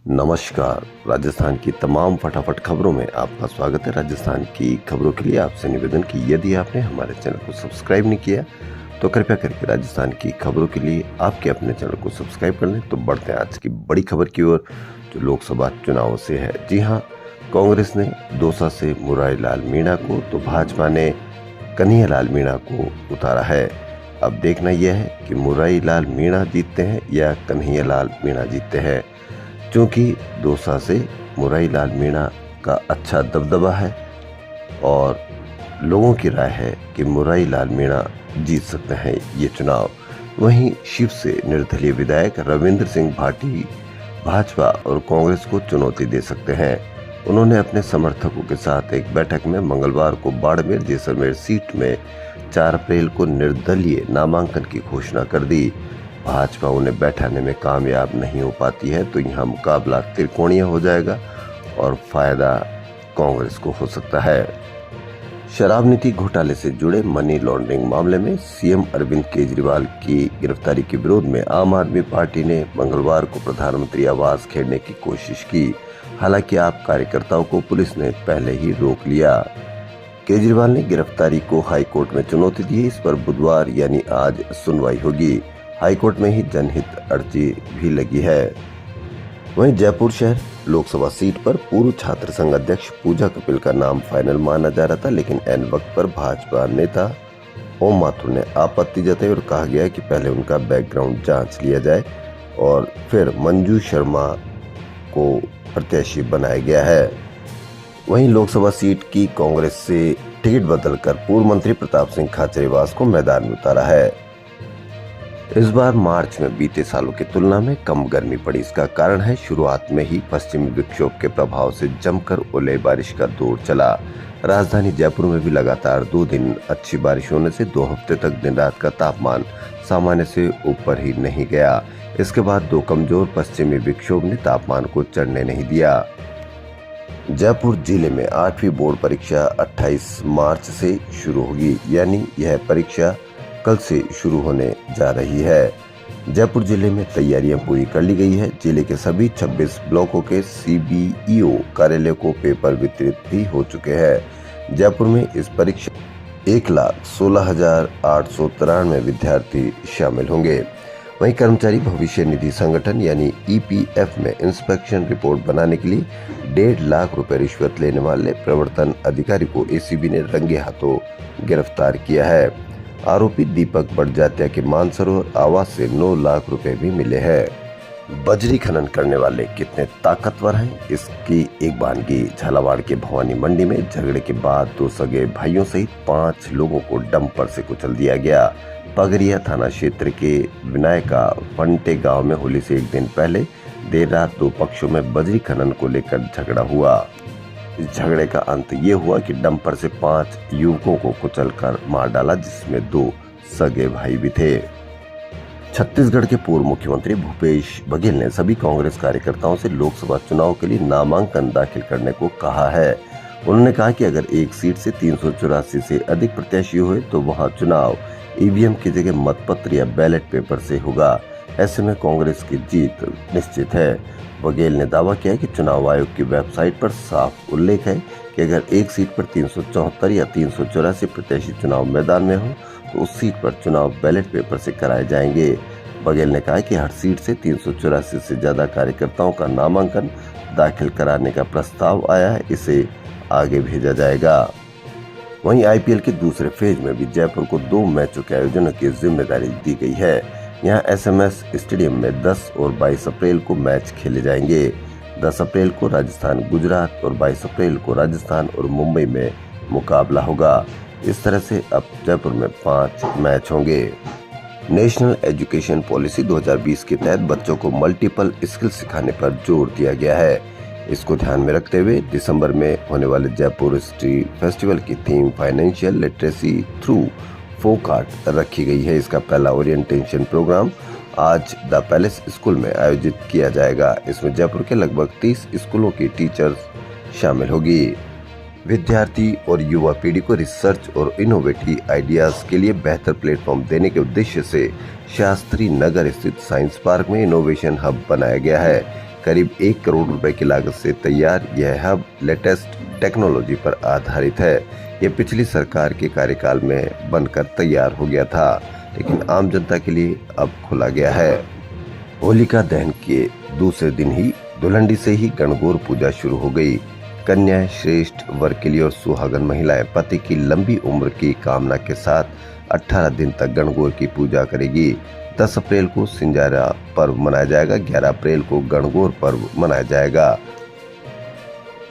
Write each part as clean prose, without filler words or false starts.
नमस्कार। राजस्थान की तमाम फटाफट खबरों में आपका स्वागत है। राजस्थान की खबरों के लिए आपसे निवेदन कि यदि आपने हमारे चैनल को सब्सक्राइब नहीं किया तो कृपया करके राजस्थान की खबरों के लिए आपके अपने चैनल को सब्सक्राइब कर लें। तो बढ़ते हैं आज की बड़ी खबर की ओर, जो लोकसभा चुनाव से है। जी हाँ, कांग्रेस ने दौसा से मुरारी लाल मीणा को तो भाजपा ने कन्हैया लाल मीणा को उतारा है। अब देखना यह है कि मुरारी लाल मीणा जीतते हैं या कन्हैया लाल मीणा जीतते हैं, क्योंकि दौसा से मुरारी लाल मीणा का अच्छा दबदबा है और लोगों की राय है कि मुरारी लाल मीणा जीत सकते हैं ये चुनाव। वहीं शिव से निर्दलीय विधायक रविंद्र सिंह भाटी भाजपा और कांग्रेस को चुनौती दे सकते हैं। उन्होंने अपने समर्थकों के साथ एक बैठक में मंगलवार को बाड़मेर जैसलमेर सीट में 4 अप्रैल को निर्दलीय नामांकन की घोषणा कर दी। भाजपा उन्हें बैठाने में कामयाब नहीं हो पाती है तो यहाँ मुकाबला त्रिकोणीय हो जाएगा और फायदा कांग्रेस को हो सकता है। शराब नीति घोटाले से जुड़े मनी लॉन्ड्रिंग मामले में सीएम अरविंद केजरीवाल की गिरफ्तारी के विरोध में आम आदमी पार्टी ने मंगलवार को प्रधानमंत्री आवास घेरने की कोशिश की। हालांकि आप कार्यकर्ताओं को पुलिस ने पहले ही रोक लिया। केजरीवाल ने गिरफ्तारी को हाईकोर्ट में चुनौती दी। इस पर बुधवार यानी आज सुनवाई होगी। हाईकोर्ट में ही जनहित अर्जी भी लगी है। वहीं जयपुर शहर लोकसभा सीट पर पूर्व छात्र संघ अध्यक्ष पूजा कपिल का नाम फाइनल माना जा रहा था, लेकिन ऐन वक्त पर भाजपा नेता ओम माथुर ने आपत्ति जताई और कहा गया कि पहले उनका बैकग्राउंड जांच लिया जाए और फिर मंजू शर्मा को प्रत्याशी बनाया गया है। वहीं लोकसभा सीट की कांग्रेस से टिकट बदलकर पूर्व मंत्री प्रताप सिंह खाचरियावास को मैदान में उतारा है। इस बार मार्च में बीते सालों की तुलना में कम गर्मी पड़ी। इसका कारण है शुरुआत में ही पश्चिमी विक्षोभ के प्रभाव से जमकर ओले बारिश का दौर चला। राजधानी जयपुर में भी लगातार 2 दिन अच्छी बारिश होने से 2 हफ्ते तक दिन रात का तापमान सामान्य से ऊपर ही नहीं गया। इसके बाद 2 कमजोर पश्चिमी विक्षोभ ने तापमान को चढ़ने नहीं दिया। जयपुर जिले में 8वीं बोर्ड परीक्षा 28 मार्च से शुरू होगी, यानी यह परीक्षा कल से शुरू होने जा रही है। जयपुर जिले में तैयारियां पूरी कर ली गई है। जिले के सभी 26 ब्लॉकों के सीबीईओ कार्यालय को पेपर वितरित भी हो चुके हैं। जयपुर में इस परीक्षा 1,16,893 विद्यार्थी शामिल होंगे। वहीं कर्मचारी भविष्य निधि संगठन यानी ईपीएफ में इंस्पेक्शन रिपोर्ट बनाने के लिए 1.5 लाख रुपए रिश्वत लेने वाले प्रवर्तन अधिकारी को एसीबी ने रंगे हाथों गिरफ्तार किया है। आरोपी दीपक बड़जात्या के मानसरोवर आवास से 9 लाख रुपए भी मिले हैं। बजरी खनन करने वाले कितने ताकतवर हैं, इसकी एक बयानगी। झालावाड़ के भवानी मंडी में झगड़े के बाद 2 सगे भाइयों सहित 5 लोगों को डंपर से कुचल दिया गया। पगरिया थाना क्षेत्र के विनायका फंटे गांव में होली से एक दिन पहले देर रात 2 पक्षों में बजरी खनन को लेकर झगड़ा हुआ। इस झगड़े का अंत ये हुआ कि डंपर से 5 युवकों को कुचलकर मार डाला, जिसमें 2 सगे भाई भी थे। छत्तीसगढ़ के पूर्व मुख्यमंत्री भूपेश बघेल ने सभी कांग्रेस कार्यकर्ताओं से लोकसभा चुनाव के लिए नामांकन दाखिल करने को कहा है। उन्होंने कहा कि अगर एक सीट से 384 से अधिक प्रत्याशी हुए तो वहां चुनाव ईवीएम की जगह मतपत्र या बैलेट पेपर से होगा। ऐसे में कांग्रेस की जीत निश्चित है। बघेल ने दावा किया कि चुनाव आयोग की वेबसाइट पर साफ उल्लेख है कि अगर एक सीट पर 374 या 384 प्रत्याशी चुनाव मैदान में हो तो उस सीट पर चुनाव बैलेट पेपर से कराए जाएंगे। बघेल ने कहा कि हर सीट से 384 से ज्यादा कार्यकर्ताओं का नामांकन दाखिल कराने का प्रस्ताव आया है, इसे आगे भेजा जाएगा। वहीं आईपीएल के दूसरे फेज में भी जयपुर को 2 मैचों के आयोजन की जिम्मेदारी दी गई है। यहाँ एसएमएस स्टेडियम में 10 और 22 अप्रैल को मैच खेले जाएंगे। 10 अप्रैल को राजस्थान गुजरात और 22 अप्रैल को राजस्थान और मुंबई में मुकाबला होगा। इस तरह से अब जयपुर में 5 मैच होंगे। नेशनल एजुकेशन पॉलिसी 2020 के तहत बच्चों को मल्टीपल स्किल सिखाने पर जोर दिया गया है। इसको ध्यान में रखते हुए दिसंबर में होने वाले जयपुर हिस्ट्री फेस्टिवल की theme financial literacy through folk art रखी गई है। इसका पहला ओरिएंटेशन प्रोग्राम आज द पैलेस स्कूल में आयोजित किया जाएगा। इसमें जयपुर के लगभग 30 स्कूलों की टीचर्स शामिल होगी। विद्यार्थी और युवा पीढ़ी को रिसर्च और इनोवेटिव आइडियाज के लिए बेहतर प्लेटफॉर्म देने के उद्देश्य से शास्त्री नगर स्थित साइंस पार्क में इनोवेशन हब बनाया गया है। करीब 1 करोड़ रुपए की लागत से तैयार यह हब लेटेस्ट टेक्नोलॉजी पर आधारित है। ये पिछली सरकार के कार्यकाल में बनकर तैयार हो गया था, लेकिन आम जनता के लिए अब खोला गया है। होलिका दहन के दूसरे दिन ही धुलंडी से ही गणगौर पूजा शुरू हो गई। कन्या श्रेष्ठ वर के लिए और सुहागन महिलाएं पति की लंबी उम्र की कामना के साथ 18 दिन तक गणगौर की पूजा करेगी। 10 अप्रैल को सिंजारा पर्व मनाया जाएगा, 11 अप्रैल को गणगौर पर्व मनाया जाएगा।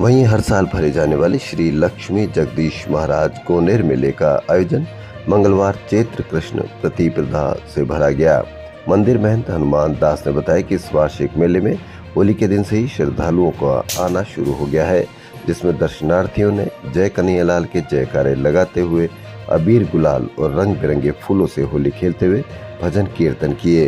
वहीं हर साल भरे जाने वाले श्री लक्ष्मी जगदीश महाराज गोनेर मेले का आयोजन मंगलवार चैत्र कृष्ण प्रतिपदा से भरा गया। मंदिर महंत हनुमान दास ने बताया कि इस वार्षिक मेले में होली के दिन से ही श्रद्धालुओं का आना शुरू हो गया है, जिसमें दर्शनार्थियों ने जय कन्हैयालाल के जयकारे लगाते हुए अबीर गुलाल और रंग बिरंगे फूलों से होली खेलते हुए भजन कीर्तन किए।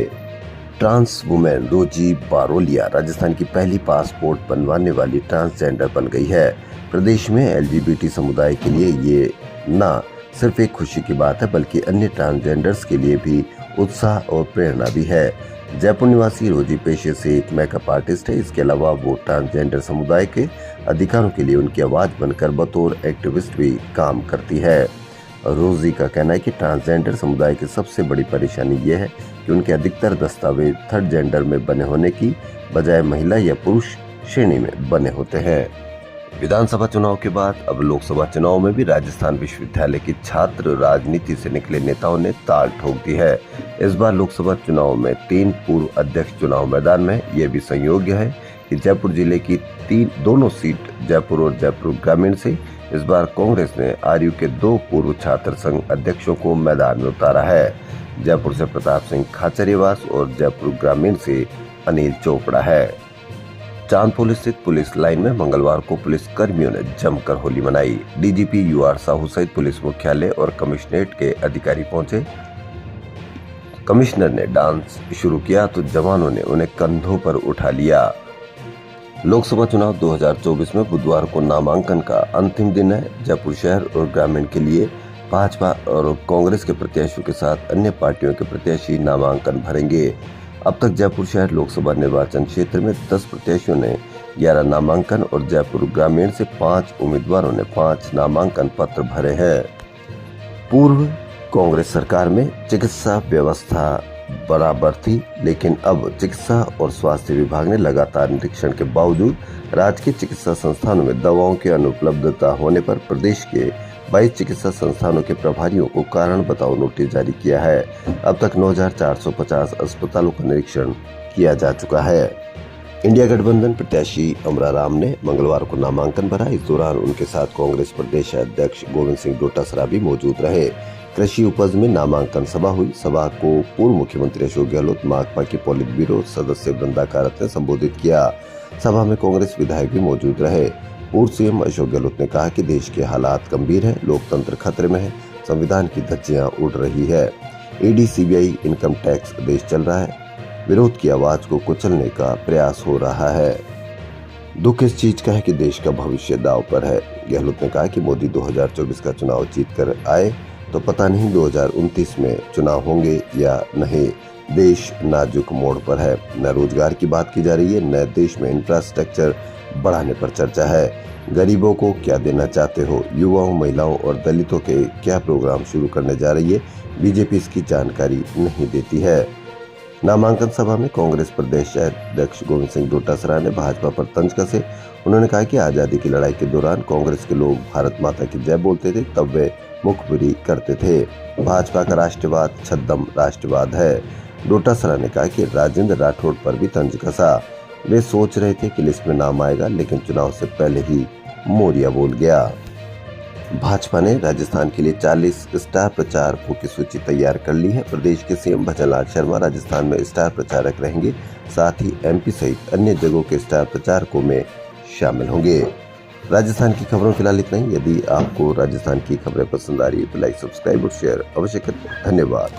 ट्रांस वुमेन रोजी बारोलिया राजस्थान की पहली पासपोर्ट बनवाने वाली ट्रांसजेंडर बन गई है। प्रदेश में LGBT समुदाय के लिए ये न सिर्फ एक खुशी की बात है, बल्कि अन्य ट्रांसजेंडर्स के लिए भी उत्साह और प्रेरणा भी है। जयपुर निवासी रोजी पेशे से एक मेकअप आर्टिस्ट है। इसके अलावा वो ट्रांसजेंडर समुदाय के अधिकारों के लिए उनकी आवाज बनकर बतौर एक्टिविस्ट भी काम करती है। रोजी का कहना है कि ट्रांसजेंडर समुदाय की सबसे बड़ी परेशानी ये है कि उनके अधिकतर दस्तावेज थर्ड जेंडर में बने होने की बजाय महिला या पुरुष श्रेणी में बने होते हैं। विधानसभा चुनाव के बाद अब लोकसभा चुनाव में भी राजस्थान विश्वविद्यालय की छात्र राजनीति से निकले नेताओं ने ताल ठोक दी है। इस बार लोकसभा चुनाव में 3 पूर्व अध्यक्ष चुनाव मैदान में। यह भी संयोग है कि जयपुर जिले की दोनों सीट जयपुर और जयपुर ग्रामीण से इस बार कांग्रेस ने आरयू के 2 पूर्व छात्र संघ अध्यक्षों को मैदान में उतारा है। जयपुर से प्रताप सिंह खाचरियावास और जयपुर ग्रामीण से अनिल चोपड़ा है। चांदपोल स्थित पुलिस लाइन में मंगलवार को पुलिस कर्मियों ने जमकर होली मनाई। डीजीपी यूआर साहू सहित पुलिस मुख्यालय और कमिश्नरेट के अधिकारी पहुंचे। कमिश्नर ने डांस शुरू किया तो जवानों ने उन्हें कंधों पर उठा लिया। लोकसभा चुनाव 2024 में बुधवार को नामांकन का अंतिम दिन है। जयपुर शहर और ग्रामीण के लिए भाजपा और कांग्रेस के प्रत्याशियों के साथ अन्य पार्टियों के प्रत्याशी नामांकन भरेंगे। अब तक जयपुर शहर लोकसभा निर्वाचन क्षेत्र में 10 प्रत्याशियों ने 11 नामांकन और जयपुर ग्रामीण से 5 उम्मीदवारों ने 5 नामांकन पत्र भरे हैं। पूर्व कांग्रेस सरकार में चिकित्सा व्यवस्था बराबर थी, लेकिन अब चिकित्सा और स्वास्थ्य विभाग ने लगातार निरीक्षण के बावजूद राजकीय चिकित्सा संस्थानों में दवाओं की अनुपलब्धता होने पर प्रदेश के 22 चिकित्सा संस्थानों के प्रभारियों को कारण बताओ नोटिस जारी किया है। अब तक 9,450 अस्पतालों का निरीक्षण किया जा चुका है। इंडिया गठबंधन प्रत्याशी अमरा राम ने मंगलवार को नामांकन भरा। इस दौरान उनके साथ कांग्रेस प्रदेश अध्यक्ष गोविंद सिंह डोटासरा भी मौजूद रहे। कृषि उपज में नामांकन सभा हुई। सभा को पूर्व मुख्यमंत्री अशोक गहलोत, माकपा की पोलित ब्यूरो सदस्य वृंदा कारत ने संबोधित किया। सभा में कांग्रेस विधायक भी मौजूद रहे। पूर्व सीएम अशोक गहलोत ने कहा कि देश के हालात गंभीर हैं, लोकतंत्र खतरे में है, संविधान की धज्जियां उड़ रही है। ईडी, सीबीआई, इनकम टैक्स देश चल रहा है। विरोध की आवाज को कुचलने का प्रयास हो रहा है। दुख इस चीज का है कि देश का भविष्य दांव पर है। गहलोत ने कहा कि मोदी 2024 का चुनाव जीतकर आए तो पता नहीं 2029 में चुनाव होंगे या नहीं। देश नाजुक मोड़ पर है। न रोजगार की बात की जा रही है, न देश में इंफ्रास्ट्रक्चर बढ़ाने पर चर्चा है। गरीबों को क्या देना चाहते हो, युवाओं, महिलाओं और दलितों के क्या प्रोग्राम शुरू करने जा रही है, बीजेपी इसकी जानकारी नहीं देती है। नामांकन सभा में कांग्रेस प्रदेश अध्यक्ष गोविंद सिंह डोटासरा ने भाजपा पर तंज कसे। उन्होंने कहा कि आजादी की लड़ाई के दौरान कांग्रेस के लोग भारत माता की जय बोलते थे, तब वे मुखबिरी करते थे। भाजपा का राष्ट्रवाद छद्म राष्ट्रवाद है। डोटासरा ने कहा कि राजेंद्र राठौड़ पर भी तंज कसा। वे सोच रहे थे कि लिस्ट में नाम आएगा, लेकिन चुनाव से पहले ही मौर्या बोल गया। भाजपा ने राजस्थान के लिए 40 स्टार प्रचारकों की सूची तैयार कर ली है। प्रदेश के सीएम भजनलाल शर्मा राजस्थान में स्टार प्रचारक रहेंगे, साथ ही एमपी सहित अन्य जगहों के स्टार प्रचारकों में शामिल होंगे। राजस्थान की खबरों फिलहाल इतना ही। यदि आपको राजस्थान की खबरें पसंद आ रही है तो लाइक, सब्सक्राइब और शेयर अवश्य करें। धन्यवाद।